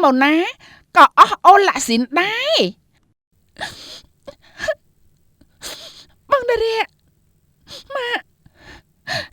ម៉ូណាក៏អស់អូនឡាក់ស៊ីនដែរបងតារាម៉ាក់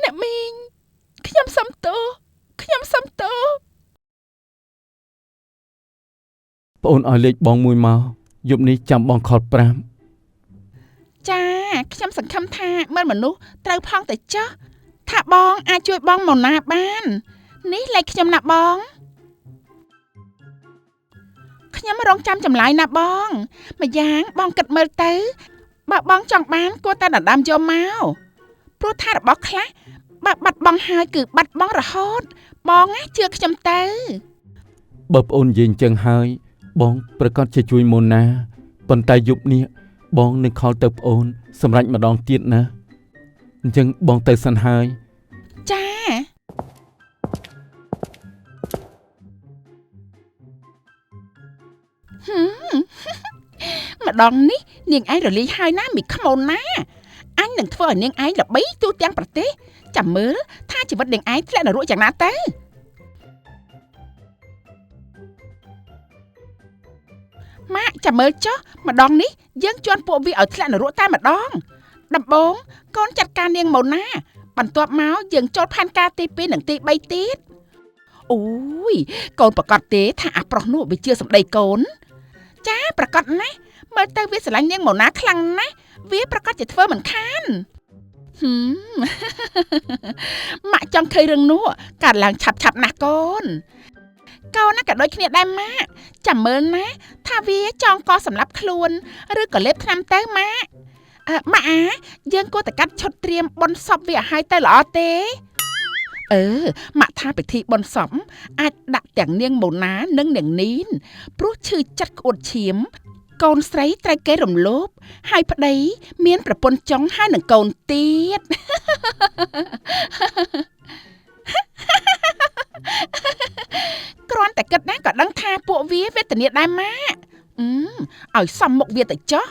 អ្នកមីងខ្ញុំសុំទោសប្អូនឲ្យលេខបងមួយមកយប់នេះចាំបងខល5ចាខ្ញុំសង្ឃឹមថាមិនមនុស្សត្រូវផងតែចោះថាបងអាចជួយបងម៉ូណាបាននេះលេខខ្ញុំណាបងខ្ញុំរងចាំចម្លើយណាបងម្យ៉ាងបងគិតមើលទៅបើបងចង់បានគួរតែដណ្ដើមយកមកព្រោះថារបស់ខ្លះបើបាត់បង់ហើយគឺបាត់បង់រហូតបងណាជឿខ្ញុំទៅបើប្អូននិយាយអញ្ចឹងហើយបងប្រកាសជាជួយម៉ូណាប៉ុន្តែយប់នេះបងនឹងខលទៅប្អូនសម្រេចម្ដងទៀតណាអញ្ចឹងបងទៅសិនហើយចាម្ដងនេះនាងឯងរលាយហើយណាមីខ្មោនណាអញនឹងធ្វើឲ្យនាងឯងល្បីទូទាំងប្រទេសចាំមើលថាជីវិតនាងឯងធ្លាក់នរកយ៉ាងណាទៅម៉ាក់ចាំមើលចុះម្ដងនេះយើងជន់ពួកវាឲ្យធ្លាក់នរកតែម្ដងដំបងកូនចាត់ការនាងម៉ូណាបន្ទាប់មកយើងចូលផែនការទី2និងទី3ទៀតអូយកូនប្រកាសទេថាអាប្រុសនោះវាជាសម្ដីកូនចាប្រកាសណាស់មើលទៅវាស្រឡាញ់នាងម៉ូណាខ្លាំងណាស់វាប្រកាសជាធ្វើមិនខានម៉ាក់ចង់ឃើញរឿងនោះកើតឡើងឆាប់ណាស់កូនកូនណាក៏ដូចគ្នាដែរម៉ាក់ចាំមើលណាថាវាចង់កសម្លាប់ខ្លួនឬក៏លេបថ្នាំទៅម៉ាក់ម៉ាក់យើងគួរតែកាត់ឈុតត្រៀមបន់សពវាឲ្យទៅល្អទេម៉ាក់ថាពិធីបន់សពអាចដាក់ទាំងនាងម៉ូណានិងនាងនីនព្រោះឈឺចិត្តក្អួតឈាមកូនស្រីត្រូវគេរំលោភហើយប្តីមានប្រពន្ធចុងហើយនឹងកូនទៀតគ្រាន់តែគិតណាក៏ដឹងថាពួកវាវេទនាដែរម៉ាក់ឲ្យសំមុខវាទៅចុះ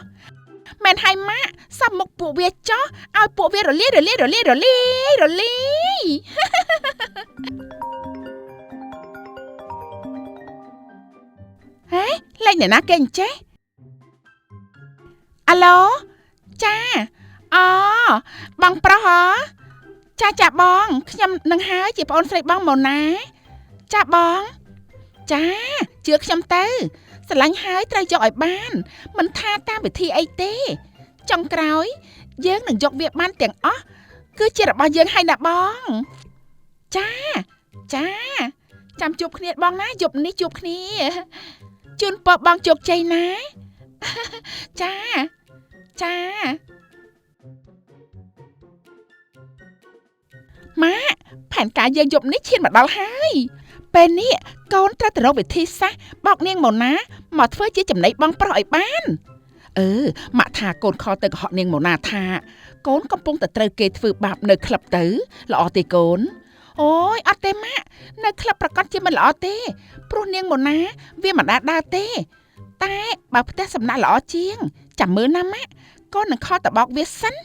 មែនហើយម៉ាក់សំមុខពួកវាចុះឲ្យពួកវារលាយហេលេខអ្នកណាគេអញ្ចេះអាឡូចាអូបងប្រុសហ៎ចាបងខ្ញុំនឹងហើយជាប្អូនស្រីបងម៉ូណាចាបងចាជឿខ្ញុំទៅស្រឡាញ់ហើយត្រូវយកឲ្យបានមិនថាតាមវិធីអីទេចុងក្រោយយើងនឹងយកវាបានទាំងអស់គឺជារបស់យើងហើយណាបងចាចាំជួបគ្នាបងណាយប់នេះជួបគ្នាជូនពរបងជោគជ័យណាចាម៉ាក់ផែនការយើងយប់នេះឈានមកដល់ហើយពេលនេះកូនត្រូវទៅរកវិធីសាស្ត្របោកនាងម៉ូណាមកធ្វើជាចំណីបងប្រុសឲ្យបានម៉ាក់ថាកូនខលទៅកុហកនាងម៉ូណាថាកូនកំពុងតែត្រូវគេធ្វើបាបនៅក្លឹបទៅល្អទេកូនអូយអត់ទេម៉ាក់នៅក្លឹបប្រកាសជាមិនល្អទេព្រោះនាងម៉ូណាវាមិនដាទេតែបើផ្ទះសំណាក់ល្អជាងចាំមើលណាម៉ាក់កូននឹងខលទៅបោកវាសិន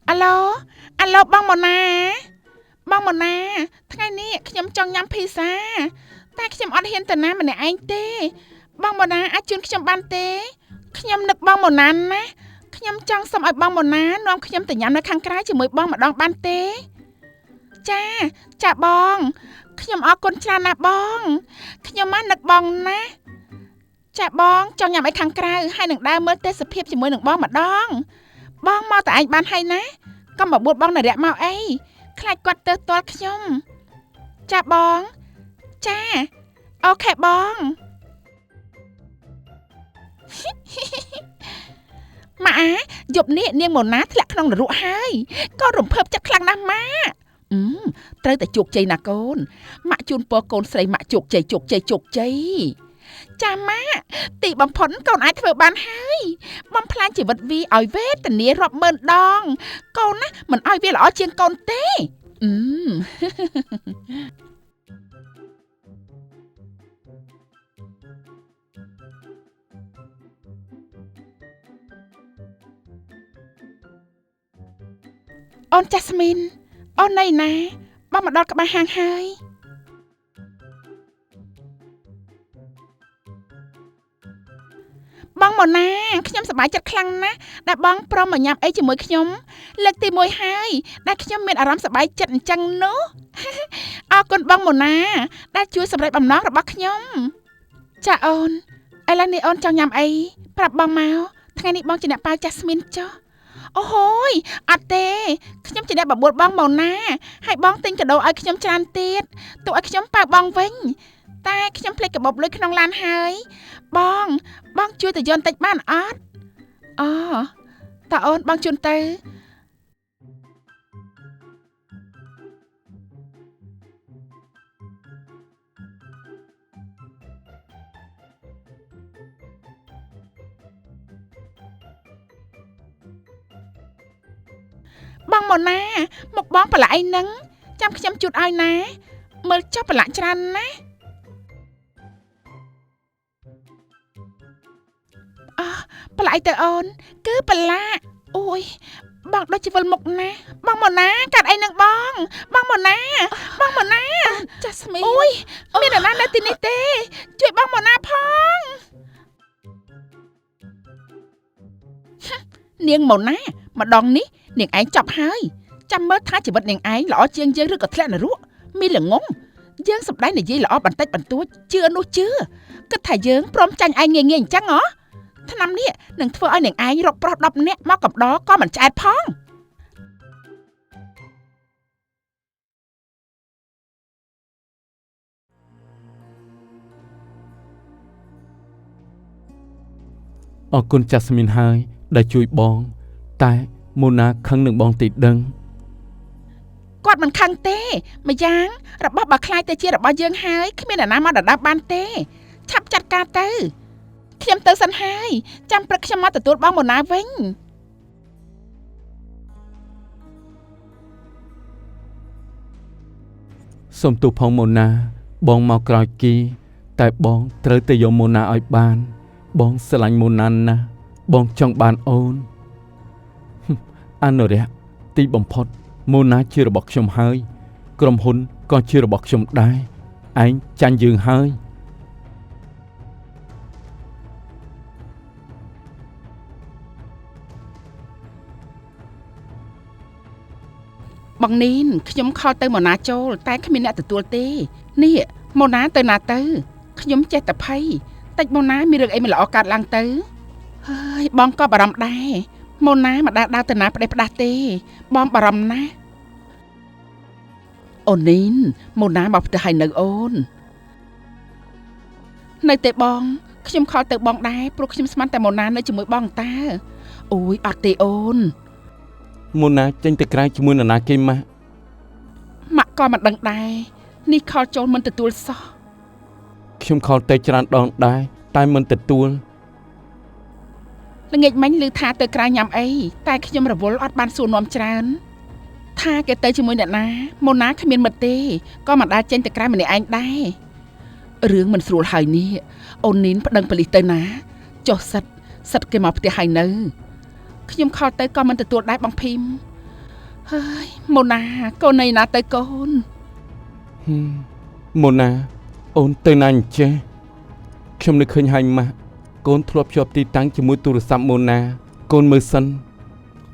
អាឡូបងម៉ូណាថ្ងៃនេះខ្ញុំចង់ញ៉ាំភីហ្សាតែខ្ញុំអត់ហ៊ានទៅណាម្នាក់ឯងទេបងម៉ូណាអាចជូនខ្ញុំបានទេខ្ញុំនឹកបងម៉ូណាណាខ្ញុំចង់សុំឲ្យបងម៉ូណានាំខ្ញុំទៅញ៉ាំនៅខាងក្រៅជាមួយបងម្ដងបានទេចាបងខ្ញុំអរគុណច្រើនណាស់បងខ្ញុំមកនឹកបងណាចាបងចង់ញ៉ាំឲ្យខាងក្រៅហើយនឹងដើរមើលទេសភាពជាមួយនឹងបងម្ដងបងមកតែឯងបានហើយណាកុំបបួលបងនរៈមកអីខ្លាចគាត់ទៅទាល់ខ្ញុំចាបងចាអូខេបងម៉ាយប់នេះនាងម៉ូណាធ្លាក់ក្នុងនរកហើយកូនរំភើបចិត្តខ្លាំងណាស់ម៉ាត្រូវតែជោគជ័យណាកូនម៉ាក់ជូនពរកូនស្រីម៉ាក់ជោគជ័យចាម៉ាក់ទីបំផុតកូនអាចធ្វើបានហើយបំផ្លាញជីវិតវាឲ្យវេទនារាប់ម៉ឺនដងកូនណាមិនឲ្យវាល្អជាងកូនទេអូនចាស់ស្មីន អូនណៃណាបងមកដល់ក្បែរហាងហើយបងម៉ូណាខ្ញុំសប្បាយចិត្តខ្លាំងណាស់ដែលបងព្រមមកញ៉ាំអីជាមួយខ្ញុំលើកទី1ហើយដែលខ្ញុំមានអារម្មណ៍សប្បាយចិត្តអញ្ចឹងនោះអរគុណបងម៉ូណាដែលជួយសម្រេចបំណងរបស់ខ្ញុំចាអូនឥឡូវនេះអូនចង់ញ៉ាំអីប្រាប់បងមកថ្ងៃនេះបងជាអ្នកប៉ាវចាស់ស្មីនចុះអូហូយអត់ទេខ្ញុំជាអ្នកបបួលបងម៉ូណាហើយបងទិញកាដូឲ្យខ្ញុំច្រើនទៀតទុកឲ្យខ្ញុំប៉ាវបងវិញតែខ្ញុំភ្លេចកាបូបលុយក្នុងឡានហើយបងជួយទៅយកបន្តិចបានអត់អូតើអូនបងជូនទៅបងម៉ូណាមកបងប្រឡាក់អីហ្នឹងចាំខ្ញុំជូតឲ្យណាមើលចុះប្រឡាក់ច្រើនណាប្រឡាក់អីទៅអូនគឺប្រឡាក់អូយបងដូចជាវិលមុខណាបងម៉ូណាកាត់អីនឹងបងម៉ូណាចាស់ស្មីអូយមាននរណានៅទីនេះទេជួយបងម៉ូណាផងនាងម៉ូណាម្ដងនេះនាងឯងចាប់ហើយចាំមើលថាជីវិតនាងឯងល្អជាងយើងឬក៏ធ្លាក់នរកមានល្ងងយើងសម្ដែងនិយាយល្អបន្តិចបន្តួចជឿនោះជឿគិតថាយើងព្រមចាញ់ឯងងាយអញ្ចឹងហ៎ឆ្នាំនេះនឹងធ្វើឲ្យនាងឯងរកប្រុស10នាក់មកកំដរក៏មិនឆ្អែតផងអរគុណចាស់ស្មីនហើយដែលជួយបងតែម៉ូណាខឹងនឹងបងតិចដឹងគាត់មិនខឹងទេម្យ៉ាងរបស់បើខ្លាយទៅជារបស់យើងហើយគ្មានអ្នកណាមកដណ្ដើមបានទេឆាប់ចាត់ការទៅខ្ញុំទៅសិនហើយចាំព្រឹកខ្ញុំមកទទួលបងម៉ូណាវិញសូមទោសផងម៉ូណាបងមកក្រោយគេតែបងត្រូវទៅយកម៉ូណាឲ្យបានបងស្រឡាញ់ម៉ូណាណាស់បងចង់បានអូនអនុរិយទីបំផុតម៉ូណាជារបស់ខ្ញុំហើយក្រុមហ៊ុនក៏ជារបស់ខ្ញុំដែរឯងចាញ់យើងហើយបងនីនខ្ញុំខលទៅម៉ូណាចូលតែគ្មានអ្នកទទួលទេនេះម៉ូណាទៅណាទៅខ្ញុំចេះតែភ័យតិចម៉ូណាមានរឿងអីមិនល្អកើតឡើងទៅហើយបងក៏បារម្ភដែរម៉ូណាមិនដើរទៅណាផ្ដេសផ្ដាស់ទេបងបារម្ភណាស់អូននីនម៉ូណាមកផ្ទះហើយនៅអូននៅទេបងខ្ញុំខលទៅបងដែរព្រោះខ្ញុំស្មានតែម៉ូណានៅជាមួយបងតាអូយអត់ទេអូនម៉ូណាចេញទៅក្រៅជាមួយនរណាគេម៉ាក់ក៏មិនដឹងដែរនេះខលចូលមិនទទួលសោះខ្ញុំខលទៅច្រើនដងដែរតែមិនទទួលល្ងាចមិញឮថាទៅក្រៅញ៉ាំអីតែខ្ញុំរវល់អត់បានសួរនាំច្រើនថាគេទៅជាមួយអ្នកណាម៉ូណាគ្មានមិត្តទេក៏មិនដែលចេញទៅក្រៅម្នាក់ឯងដែររឿងមិនស្រួលហើយនេះអូននីនប្តឹងប៉ូលីសទៅណាចុះសិតគេមកផ្ទះហើយនៅខ្ញុំខលទៅក៏មិនទទួលដែរបងភីមហើយម៉ូណាកូនណាទៅកូនម៉ូណាអូនទៅណាអញ្ចេះខ្ញុំនឹកឃើញហើយម៉ាក់កូនធ្លាប់ជាប់ទីតាំងជាមួយទូរស័ព្ទម៉ូណាកូនមើលសិន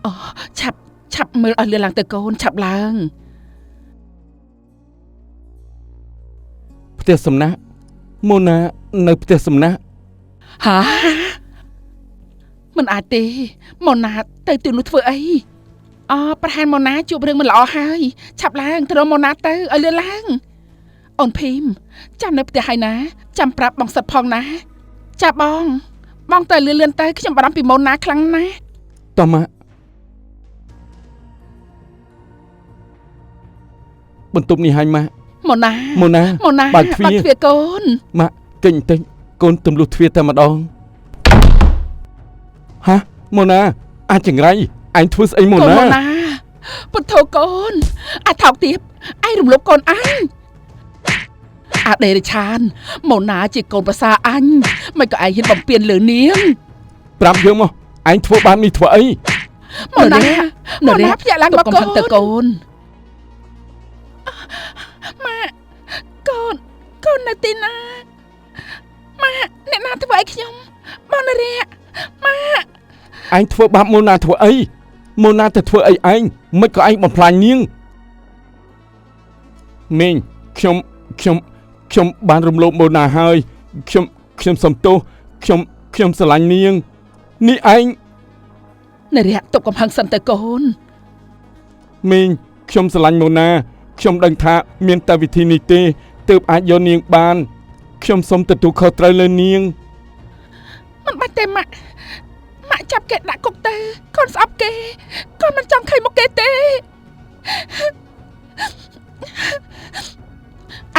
អូឆាប់មើលឲ្យលឿនឡើងទៅកូនឆាប់ឡើងផ្ទះសំណាក់ម៉ូណានៅផ្ទះសំណាក់ហាមិនអាចទេម៉ូណាទៅទីនោះធ្វើអីប្រហែលម៉ូណាជួបរឿងមិនល្អហើយឆាប់ឡើងទៅរកម៉ូណាទៅឲ្យលឿនឡើងអូនភីមចាំនៅផ្ទះហើយណាចាំប្រាប់បងសិតផងណាចាបងទៅលឿនទៅខ្ញុំបារម្ភពីម៉ូណាខ្លាំងណាស់តម៉ាក់បន្ទប់នេះហើយម៉ាក់ម៉ូណាបើកទ្វារកូនម៉ាក់ចេញបន្តិចកូនទម្លុះទ្វារតែម្ដងហាម៉ូណាអាចចង្រៃឯងធ្វើស្អីម៉ូណាពុទ្ធោកូនអាចថោកទៀតឯងរំលោភកូនអញអាដេរឆានម៉ូណាជាកូនប្រសាអញមិនក៏ឯងហ៊ានបំពេញលើនាងប្រាប់យើងមកឯងធ្វើបាននេះធ្វើអីម៉ូណាភ្ញាក់ឡើងមកកូនទៅកូន នៅទីណាម៉ាក់អ្នកណាធ្វើឲ្យខ្ញុំបងនារីម៉ាក់ឯងធ្វើបាបម៉ូណាធ្វើអីម៉ូណាទៅធ្វើអីឯងមិនក៏ឯងបំផ្លាញនាងមីងខ្ញុំបានរំលោភម៉ូណាហើយខ្ញុំសំទោសខ្ញុំស្រឡាញ់នាងនេះឯងនារីទប់កំហឹងសិនទៅកូនមីងខ្ញុំស្រឡាញ់ម៉ូណាខ្ញុំដឹងថាមានតែវិធីនេះទេទើបអាចយកនាងបានខ្ញុំសូមទទួលខុសត្រូវលើនាងមិនបាច់ទេម៉ាក់ចាប់គេដាក់គុកទៅកូនស្អប់គេកូនមិនចង់ឃើញមុខគេទេ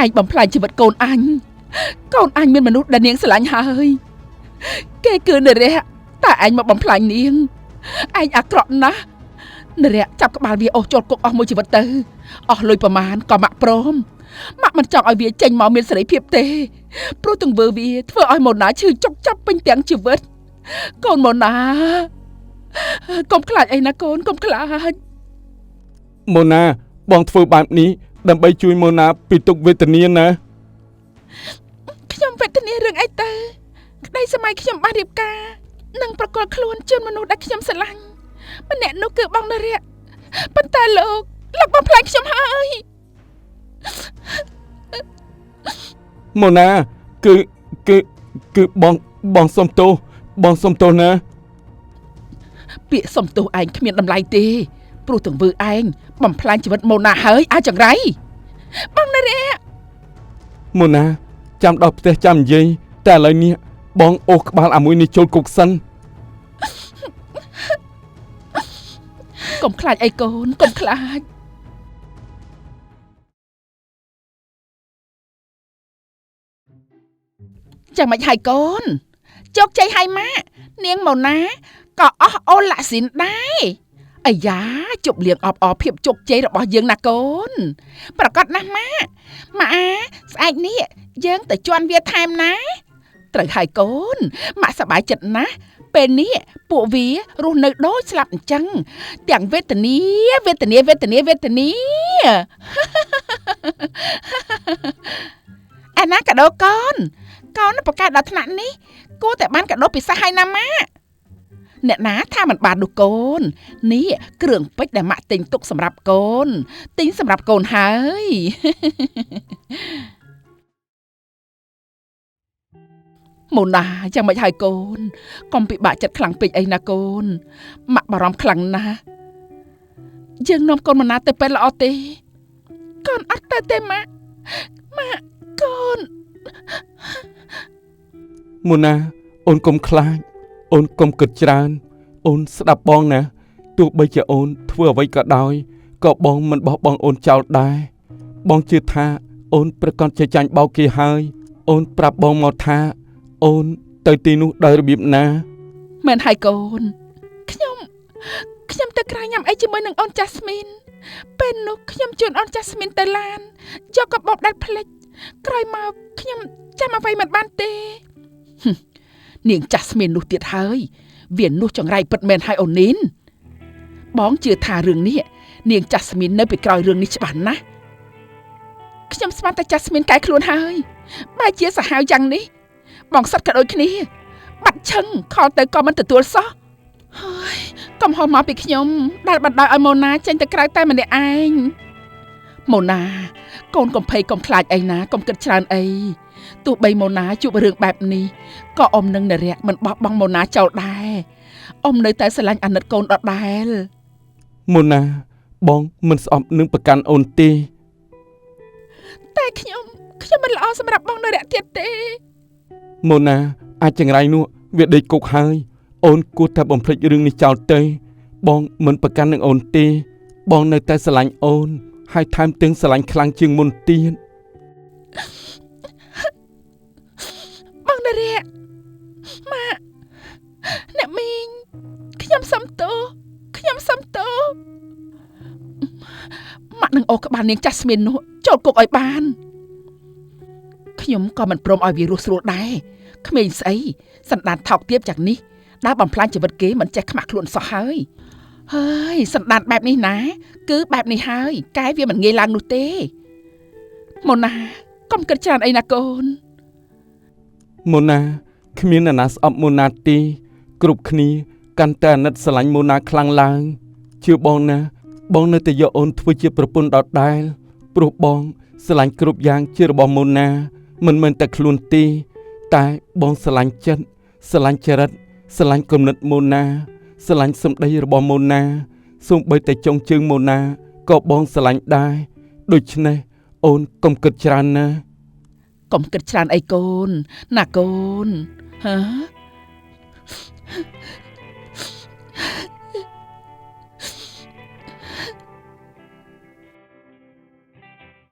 ឯងបំផ្លាញជីវិតកូនអញមានមនុស្សដែលនាងស្រឡាញ់ហើយគេគឺនារីតែឯងមកបំផ្លាញនាងឯងអាក្រក់ណាស់នារីចាប់ក្បាលវាអូសចូលគុកអស់មួយជីវិតទៅអស់លុយប្រមាណក៏ម៉ាក់ព្រមម៉ាក់មិនចង់ឲ្យវាចេញមកមានសេរីភាពទេព្រោះទង្វើវាធ្វើឲ្យម៉ូណាឈឺចុកចាប់ពេញទាំងជីវិតកូនម៉ូណាកុំខ្លាចអីណាកូនកុំខ្លាចម៉ូណាបងធ្វើបែបនេះដើម្បីជួយម៉ូណាពីទុក្ខវេទនាណាខ្ញុំវេទនារឿងអីទៅក្តីសម័យខ្ញុំបានរៀបការនិងប្រកល់ខ្លួនជូនមនុស្សដែលខ្ញុំស្រឡាញ់ម្នាក់នោះគឺបងនារីប៉ុន្តែលោកបំផ្លាញខ្ញុំហើយម៉ូណាគឺបងសុំទោសណាពាក្យសុំទោសឯងគ្មានតម្លៃទេព្រោះទង្វើឯងបំផ្លាញជីវិតម៉ូណាហើយអាចចង្រៃបងនារីម៉ូណាចាំដល់ផ្ទះចាំនិយាយតែឥឡូវនេះបងអូសក្បាលអាមួយនេះចូលគុកសិនកុំខ្លាចអីកូនកុំខ្លាចចាំមិនហើយកូនជោគជ័យហើយម៉ាក់នាងម៉ូណាក៏អស់អូឡាស៊ីនដែរអាយ៉ាជប់លៀងអបអរភាពជោគជ័យរបស់យើងណាកូនប្រកាសណាស់ម៉ាក់ស្អែកនេះយើងទៅជន់វាថែមណាត្រូវហើយកូនម៉ាក់សប្បាយចិត្តណាស់ពេលនេះពួកវារស់នៅដូចស្លាប់អញ្ចឹងទាំងវេទនាអាណាកាដូកូនប្រកាសដល់ថ្នាក់នេះគួរតែបានកាដូពិសេសហើយណាម៉ាក់អ្នកណាថាមិនបាននោះកូននេះគ្រឿងពេជ្រដែលម៉ាក់ទិញទុកសម្រាប់កូនទិញសម្រាប់កូនហើយម៉ូណាយ៉ាងម៉េចហើយកូនកុំពិបាកចិត្តខ្លាំងពេកអីណាកូនម៉ាក់បារម្ភខ្លាំងណាស់យើងនាំកូនម៉ូណាទៅពេទ្យល្អទេកូនអត់ទៅទេម៉ាក់កូនម៉ូណាអូនកុំខ្លាចអូនកុំគិតច្រើនអូនស្ដាប់បងណាទោះបីជាអូនធ្វើអ្វីក៏ដោយក៏បងមិនបោះបង់អូនចោលដែរបងជឿថាអូនប្រកាសជាចាញ់បោកគេហើយអូនប្រាប់បងមកថាអូនទៅទីនោះដោយរបៀបណាមែនហើយកូនខ្ញុំទៅក្រៅញ៉ាំអីជាមួយនឹងអូនចាស់ស្មីនពេលនោះខ្ញុំជូនអូនចាស់ស្មីនទៅឡានយកកាបូបដាច់ផ្លិចក្រោយមកខ្ញុំចាំអ្វីមិនបានទេនាងចាស់ស្មីននោះទៀតហើយវានោះចង្រៃពិតមែនហើយអូននីនបងជឿថារឿងនេះនាងចាស់ស្មីននៅពីក្រោយរឿងនេះច្បាស់ណាស់ខ្ញុំស្មានតែចាស់ស្មីនកែខ្លួនហើយបើជាសាហាវយ៉ាងនេះបងសិតក៏ដូចគ្នាបាត់ឈឹងខលទៅក៏មិនទទួលសោះហើយកុំហៅមកពីខ្ញុំដែលបណ្ដោយឲ្យម៉ូណាចេញទៅក្រៅតែម្នាក់ឯងម៉ូណាកូនកុំភ័យកុំខ្លាចអីណាកុំគិតច្រើនអីទោះបីម៉ូណាជួបរឿងបែបនេះក៏អ៊ំនឹងនារីមិនបោះបង់ម៉ូណាចោលដែរអ៊ំនៅតែស្រឡាញ់អាណិតកូនដដែលម៉ូណាបងមិនស្អប់នឹងប្រកាន់អូនទេតែខ្ញុំមិនល្អសម្រាប់បងនារីទៀតទេម៉ូណាអាចចង្រៃនោះវាដេកគុកហើយអូនគួរតែបំភ្លេចរឿងនេះចោលទៅបងមិនប្រកាន់នឹងអូនទេបងនៅតែស្រឡាញ់អូនហើយថែមទាំងស្រឡាញ់ខ្លាំងជាងមុនទៀតបងនារីម៉ាក់អ្នកមីងខ្ញុំសុំទោសម៉ាក់នឹងអូសក្បាលនាងចាស់ស្មាននោះចូលគុកឲ្យបានខ្ញុំក៏មិនព្រមឲ្យវារស់ស្រួលដែរក្មេងស្អីសន្តានថោកទាបយ៉ាងនេះដើរបំផ្លាញជីវិតគេមិនចេះខ្មាស់ខ្លួនសោះហើយសន្តានបែបនេះណាគឺបែបនេះហើយកែវាមិនងាយឡើងនោះទេម៉ូណា កុំគិតច្រើនអីណាកូន ម៉ូណាគ្មានអ្នកណាស្អប់ម៉ូណាទេគ្រប់គ្នាកាន់តែអាណិតស្រឡាញ់ម៉ូណាខ្លាំងឡើងជឿបងណាបងនៅតែយកអូនធ្វើជាប្រពន្ធដដែលព្រោះបងស្រឡាញ់គ្រប់យ៉ាងជារបស់ម៉ូណាមិនមែនតែខ្លួនទេតែបងស្រឡាញ់ចិត្តស្រឡាញ់ចរិតស្រឡាញ់គំនិតម៉ូណាស្រឡាញ់សម្ដីរបស់ម៉ូណាសូម្បីតែចុងជើងម៉ូណាក៏បងស្រឡាញ់ដែរដូច្នេះអូនកុំគិតច្រើនណា កុំគិតច្រើនអីកូនណាកូនហ៎